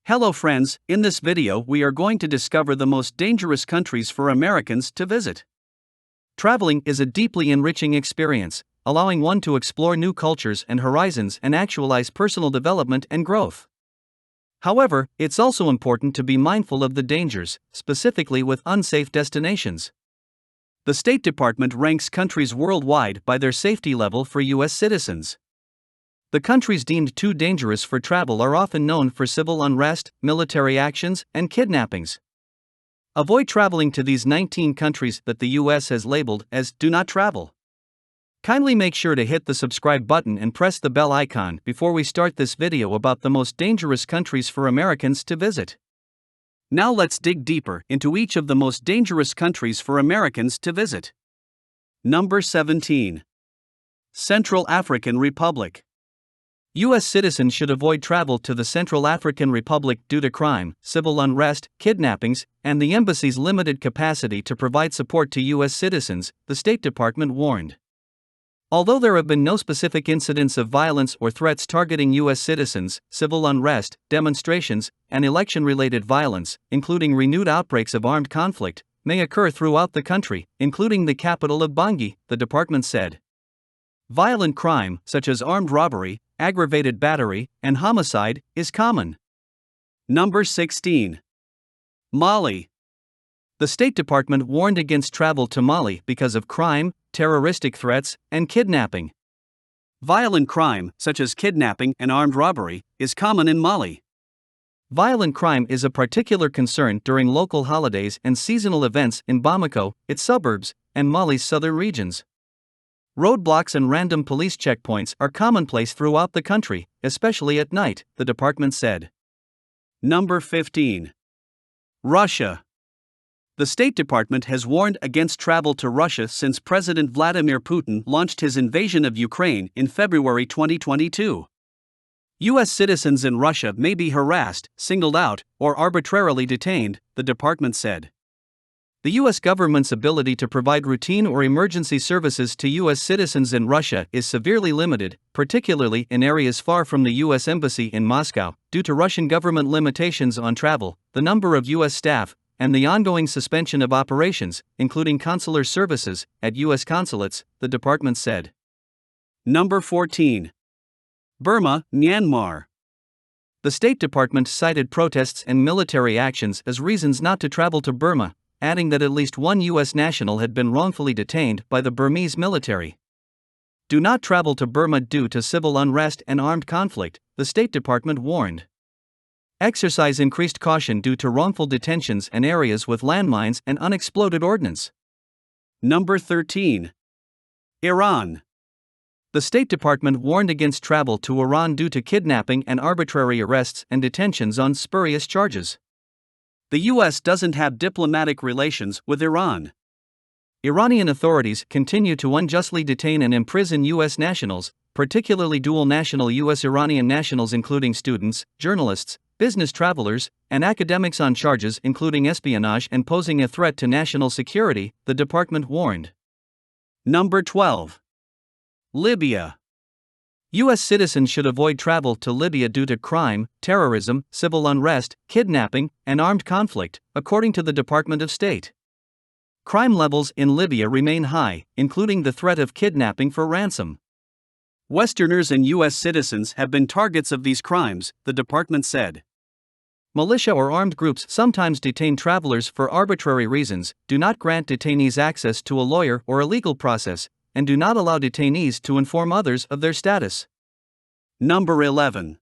Hello friends, in this video we are going to discover the most dangerous countries for Americans to visit. Traveling is a deeply enriching experience, allowing one to explore new cultures and horizons and actualize personal development and growth. However, it's also important to be mindful of the dangers, specifically with unsafe destinations. The State Department ranks countries worldwide by their safety level for U.S. citizens. The countries deemed too dangerous for travel are often known for civil unrest, military actions, and kidnappings. Avoid traveling to these 19 countries that the U.S. has labeled as "Do Not Travel." Kindly make sure to hit the subscribe button and press the bell icon before we start this video about the most dangerous countries for Americans to visit. Now let's dig deeper into each of the most dangerous countries for Americans to visit. Number 17. Central African Republic. U.S. citizens should avoid travel to the Central African Republic due to crime, civil unrest, kidnappings, and the embassy's limited capacity to provide support to U.S. citizens, the State Department warned. Although there have been no specific incidents of violence or threats targeting U.S. citizens, civil unrest, demonstrations, and election-related violence, including renewed outbreaks of armed conflict, may occur throughout the country, including the capital of Bangui, the department said. Violent crime, such as armed robbery, aggravated battery, and homicide, is common. Number 16. Mali. The State Department warned against travel to Mali because of crime, terroristic threats, and kidnapping. Violent crime, such as kidnapping and armed robbery, is common in Mali. Violent crime is a particular concern during local holidays and seasonal events in Bamako, its suburbs, and Mali's southern regions. Roadblocks and random police checkpoints are commonplace throughout the country, especially at night, the department said. Number 15. Russia. The State Department has warned against travel to Russia since President Vladimir Putin launched his invasion of Ukraine in February 2022. U.S. citizens in Russia may be harassed, singled out, or arbitrarily detained, the department said. The U.S. government's ability to provide routine or emergency services to U.S. citizens in Russia is severely limited, particularly in areas far from the U.S. Embassy in Moscow, due to Russian government limitations on travel, the number of U.S. staff, and the ongoing suspension of operations, including consular services, at U.S. consulates, the department said. Number 14. Burma, Myanmar. The State Department cited protests and military actions as reasons not to travel to Burma, adding that at least one U.S. national had been wrongfully detained by the Burmese military. Do not travel to Burma due to civil unrest and armed conflict, the State Department warned. Exercise increased caution due to wrongful detentions and areas with landmines and unexploded ordnance. Number 13. Iran. The State Department warned against travel to Iran due to kidnapping and arbitrary arrests and detentions on spurious charges. The U.S. doesn't have diplomatic relations with Iran. Iranian authorities continue to unjustly detain and imprison U.S. nationals, particularly dual national U.S.-Iranian nationals including students, journalists, business travelers, and academics on charges including espionage and posing a threat to national security, the department warned. Number 12. Libya. U.S. citizens should avoid travel to Libya due to crime, terrorism, civil unrest, kidnapping, and armed conflict, according to the Department of State. Crime levels in Libya remain high, including the threat of kidnapping for ransom. Westerners and U.S. citizens have been targets of these crimes, the department said. Militia or armed groups sometimes detain travelers for arbitrary reasons, do not grant detainees access to a lawyer or a legal process, and do not allow detainees to inform others of their status. Number 11.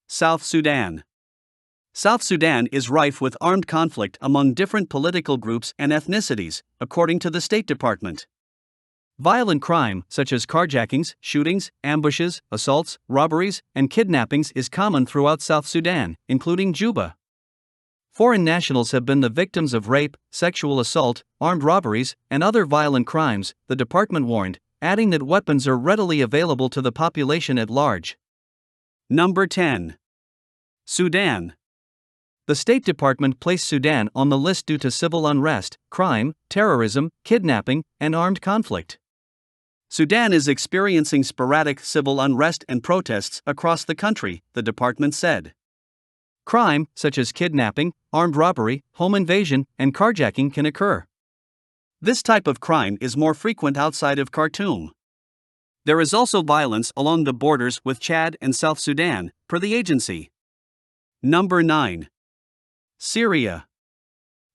South Sudan. South Sudan is rife with armed conflict among different political groups and ethnicities, according to the State Department. Violent crime, such as carjackings, shootings, ambushes, assaults, robberies, and kidnappings is common throughout South Sudan, including Juba. Foreign nationals have been the victims of rape, sexual assault, armed robberies, and other violent crimes, the department warned, adding that weapons are readily available to the population at large. Number 10. Sudan. The State Department placed Sudan on the list due to civil unrest, crime, terrorism, kidnapping, and armed conflict. Sudan is experiencing sporadic civil unrest and protests across the country, the department said. Crime, such as kidnapping, armed robbery, home invasion, and carjacking, can occur. This type of crime is more frequent outside of Khartoum. There is also violence along the borders with Chad and South Sudan, per the agency. Number 9. Syria.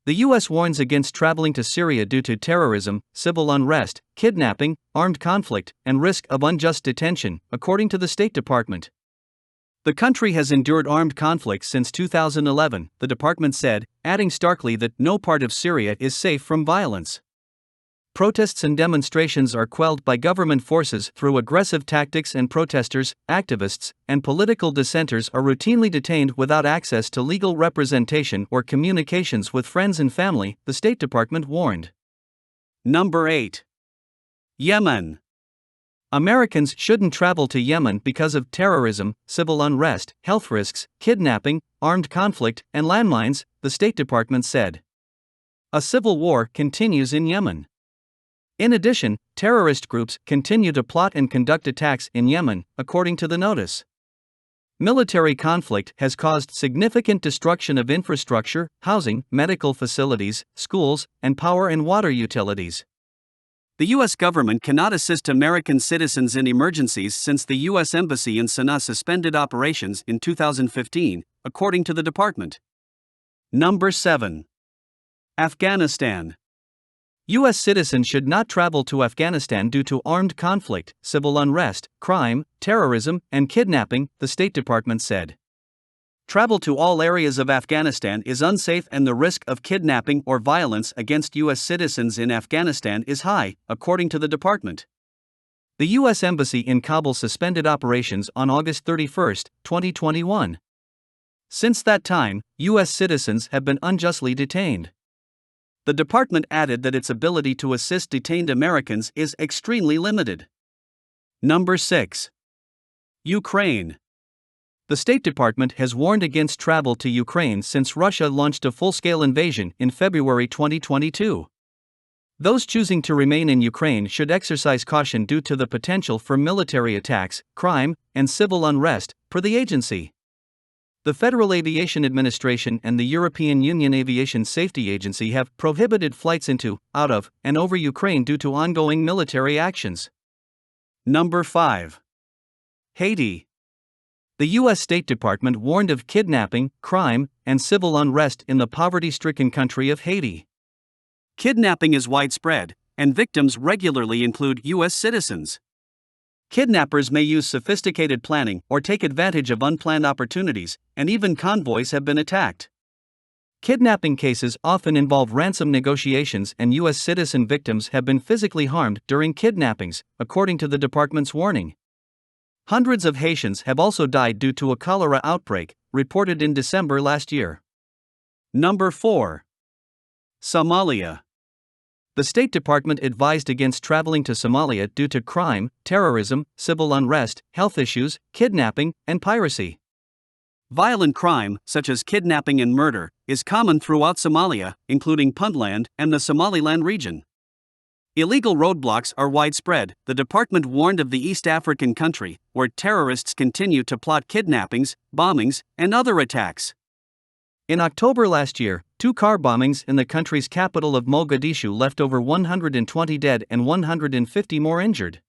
The U.S. warns against traveling to Syria due to terrorism, civil unrest, kidnapping, armed conflict, and risk of unjust detention, according to the State Department. The country has endured armed conflict since 2011, the department said, adding starkly that no part of Syria is safe from violence. Protests and demonstrations are quelled by government forces through aggressive tactics, and protesters, activists, and political dissenters are routinely detained without access to legal representation or communications with friends and family, the State Department warned. Number 8. Yemen. Americans shouldn't travel to Yemen because of terrorism, civil unrest, health risks, kidnapping, armed conflict, and landmines, the State Department said. A civil war continues in Yemen. In addition, terrorist groups continue to plot and conduct attacks in Yemen, according to the notice. Military conflict has caused significant destruction of infrastructure, housing, medical facilities, schools, and power and water utilities. The U.S. government cannot assist American citizens in emergencies since the U.S. Embassy in Sana'a suspended operations in 2015, according to the department. Number 7. Afghanistan. U.S. citizens should not travel to Afghanistan due to armed conflict, civil unrest, crime, terrorism, and kidnapping, the State Department said. Travel to all areas of Afghanistan is unsafe and the risk of kidnapping or violence against U.S. citizens in Afghanistan is high, according to the department. The U.S. Embassy in Kabul suspended operations on August 31, 2021. Since that time, U.S. citizens have been unjustly detained. The department added that its ability to assist detained Americans is extremely limited. Number 6. Ukraine. The State Department has warned against travel to Ukraine since Russia launched a full-scale invasion in February 2022. Those choosing to remain in Ukraine should exercise caution due to the potential for military attacks, crime, and civil unrest, per the agency. The Federal Aviation Administration and the European Union Aviation Safety Agency have prohibited flights into, out of, and over Ukraine due to ongoing military actions. Number 5. Haiti. The U.S. State Department warned of kidnapping, crime, and civil unrest in the poverty-stricken country of Haiti. Kidnapping is widespread, and victims regularly include U.S. citizens. Kidnappers may use sophisticated planning or take advantage of unplanned opportunities, and even convoys have been attacked. Kidnapping cases often involve ransom negotiations, and U.S. citizen victims have been physically harmed during kidnappings, according to the department's warning. Hundreds of Haitians have also died due to a cholera outbreak, reported in December last year. Number 4. Somalia. The State Department advised against traveling to Somalia due to crime, terrorism, civil unrest, health issues, kidnapping, and piracy. Violent crime, such as kidnapping and murder, is common throughout Somalia, including Puntland and the Somaliland region. Illegal roadblocks are widespread, the department warned of the East African country, where terrorists continue to plot kidnappings, bombings, and other attacks. In October last year, 2 car bombings in the country's capital of Mogadishu left over 120 dead and 150 more injured.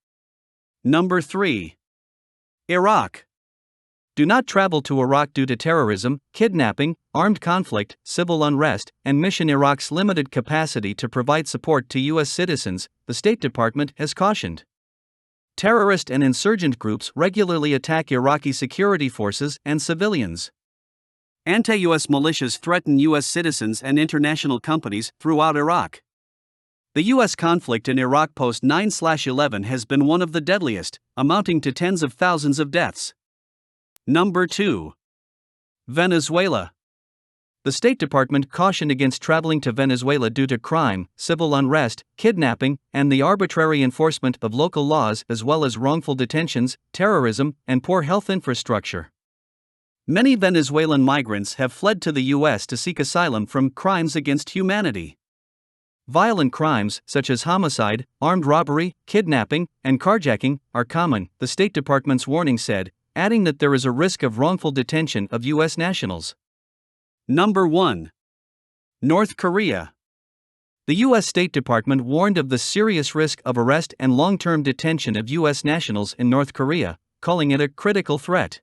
Number 3. Iraq. Do not travel to Iraq due to terrorism, kidnapping, armed conflict, civil unrest, and Mission Iraq's limited capacity to provide support to U.S. citizens, the State Department has cautioned. Terrorist and insurgent groups regularly attack Iraqi security forces and civilians. Anti-U.S. militias threaten U.S. citizens and international companies throughout Iraq. The U.S. conflict in Iraq post 9/11 has been one of the deadliest, amounting to tens of thousands of deaths. Number 2. Venezuela. The State Department cautioned against traveling to Venezuela due to crime, civil unrest, kidnapping, and the arbitrary enforcement of local laws, as well as wrongful detentions, terrorism, and poor health infrastructure. Many Venezuelan migrants have fled to the U.S. to seek asylum from crimes against humanity. Violent crimes, such as homicide, armed robbery, kidnapping, and carjacking, are common, the State Department's warning said, adding that there is a risk of wrongful detention of U.S. nationals. Number 1. North Korea. The U.S. State Department warned of the serious risk of arrest and long-term detention of U.S. nationals in North Korea, calling it a critical threat.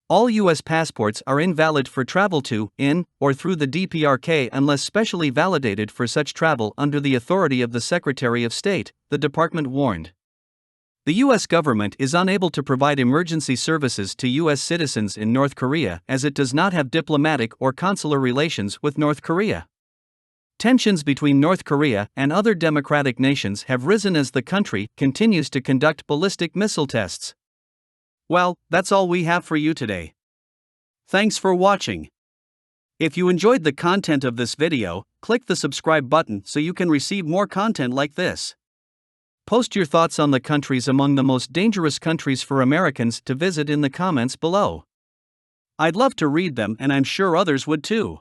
All U.S. passports are invalid for travel to, in, or through the DPRK unless specially validated for such travel under the authority of the Secretary of State, the department warned. The U.S. government is unable to provide emergency services to U.S. citizens in North Korea as it does not have diplomatic or consular relations with North Korea. Tensions between North Korea and other democratic nations have risen as the country continues to conduct ballistic missile tests. Well, that's all we have for you today. Thanks for watching. If you enjoyed the content of this video, click the subscribe button so you can receive more content like this. Post your thoughts on the countries among the most dangerous countries for Americans to visit in the comments below. I'd love to read them and I'm sure others would too.